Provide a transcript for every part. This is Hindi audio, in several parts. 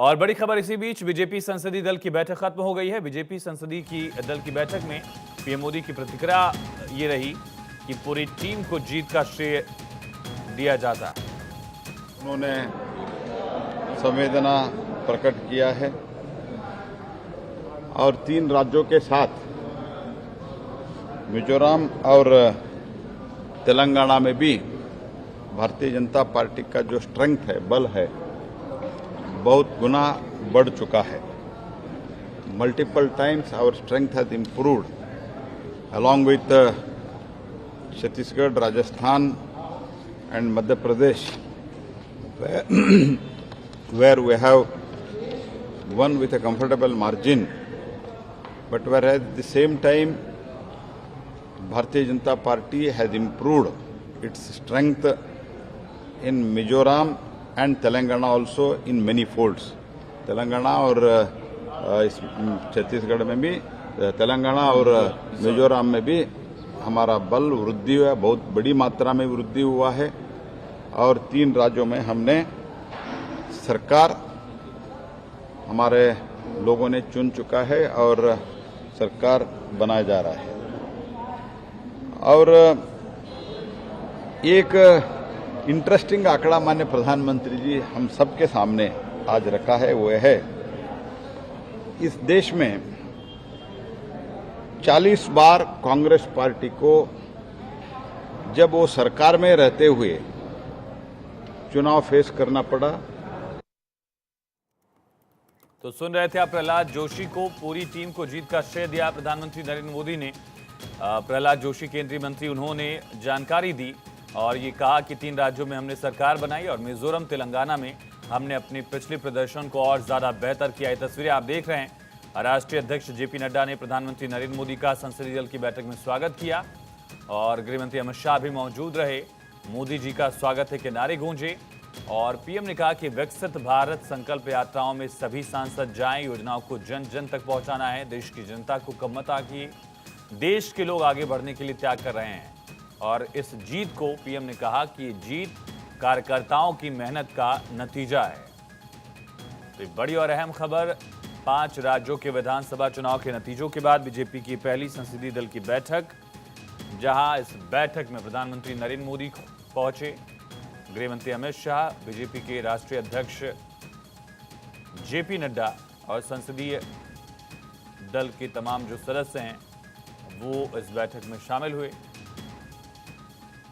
और बड़ी खबर इसी बीच बीजेपी संसदीय दल की बैठक खत्म हो गई है। बीजेपी संसदीय की दल की बैठक में पीएम मोदी की प्रतिक्रिया ये रही कि पूरी टीम को जीत का श्रेय दिया जाता है। उन्होंने संवेदना प्रकट किया है और 3 राज्यों के साथ मिजोरम और तेलंगाना में भी भारतीय जनता पार्टी का जो स्ट्रेंथ है, बल है, बहुत गुना बढ़ चुका है। Multiple times our strength has improved along with Chhattisgarh, Rajasthan and Madhya Pradesh, where we have won with a comfortable margin. But whereas at the same time, Bharatiya Janata Party has improved its strength in Mizoram and Telangana also in many folds. Telangana और छत्तीसगढ़ में भी, तेलंगाना और मिजोरम में भी हमारा बल वृद्धि हुआ, बहुत बड़ी मात्रा में वृद्धि हुआ है। और 3 राज्यों में हमने सरकार हमारे लोगों ने चुन चुका है और सरकार बनाया जा रहा है। और एक इंटरेस्टिंग आंकड़ा माननीय प्रधानमंत्री जी हम सबके सामने आज रखा है, वो है इस देश में 40 बार कांग्रेस पार्टी को जब वो सरकार में रहते हुए चुनाव फेस करना पड़ा। तो सुन रहे थे आप प्रहलाद जोशी को। पूरी टीम को जीत का श्रेय दिया प्रधानमंत्री नरेंद्र मोदी ने। प्रहलाद जोशी केंद्रीय मंत्री, उन्होंने जानकारी दी और ये कहा कि 3 राज्यों में हमने सरकार बनाई और मिजोरम तेलंगाना में हमने अपने पिछले प्रदर्शन को और ज्यादा बेहतर किया। ये तस्वीरें आप देख रहे हैं। राष्ट्रीय अध्यक्ष जेपी नड्डा ने प्रधानमंत्री नरेंद्र मोदी का संसदीय दल की बैठक में स्वागत किया और गृहमंत्री अमित शाह भी मौजूद रहे। मोदी जी का स्वागत है के नारे गूंजे और पीएम ने कहा कि विकसित भारत संकल्प यात्राओं में सभी सांसद जाएं, योजनाओं को जन जन तक पहुंचाना है। देश की जनता को कम मत आकिए, देश के लोग आगे बढ़ने के लिए त्याग कर रहे हैं। और इस जीत को पीएम ने कहा कि ये जीत कार्यकर्ताओं की मेहनत का नतीजा है। तो बड़ी और अहम खबर, 5 राज्यों के विधानसभा चुनाव के नतीजों के बाद बीजेपी की पहली संसदीय दल की बैठक, जहां इस बैठक में प्रधानमंत्री नरेंद्र मोदी पहुंचे, गृहमंत्री अमित शाह, बीजेपी के राष्ट्रीय अध्यक्ष जेपी नड्डा और संसदीय दल के तमाम जो सदस्य हैं वो इस बैठक में शामिल हुए।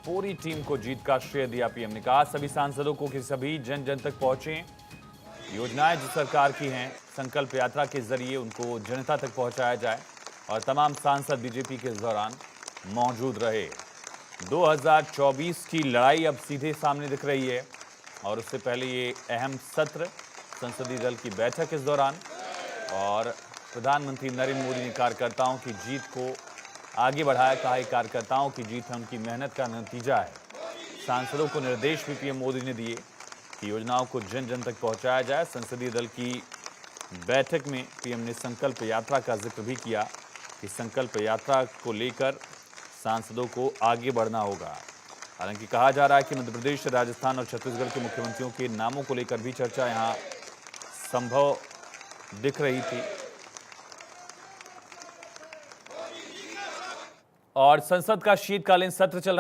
पूरी टीम को जीत का श्रेय दिया पीएम ने कहा सभी सांसदों को कि सभी जन जन तक पहुंचे, योजनाएं जो सरकार की हैं संकल्प यात्रा के जरिए उनको जनता तक पहुंचाया जाए और तमाम सांसद बीजेपी के इस दौरान मौजूद रहे। 2024 की लड़ाई अब सीधे सामने दिख रही है और उससे पहले ये अहम सत्र, संसदीय दल की बैठक इस दौरान, और प्रधानमंत्री नरेंद्र मोदी ने कार्यकर्ताओं की जीत को आगे बढ़ाया। कहा कार्यकर्ताओं की जीत है, उनकी मेहनत का नतीजा है। सांसदों को निर्देश भी पीएम मोदी ने दिए कि योजनाओं को जन जन तक पहुंचाया जाए। संसदीय दल की बैठक में पीएम ने संकल्प यात्रा का जिक्र भी किया कि संकल्प यात्रा को लेकर सांसदों को आगे बढ़ना होगा। हालांकि कहा जा रहा है कि मध्य प्रदेश, राजस्थान और छत्तीसगढ़ के मुख्यमंत्रियों के नामों को लेकर भी चर्चा यहां संभव दिख रही थी। और संसद का शीतकालीन सत्र चल रहा है।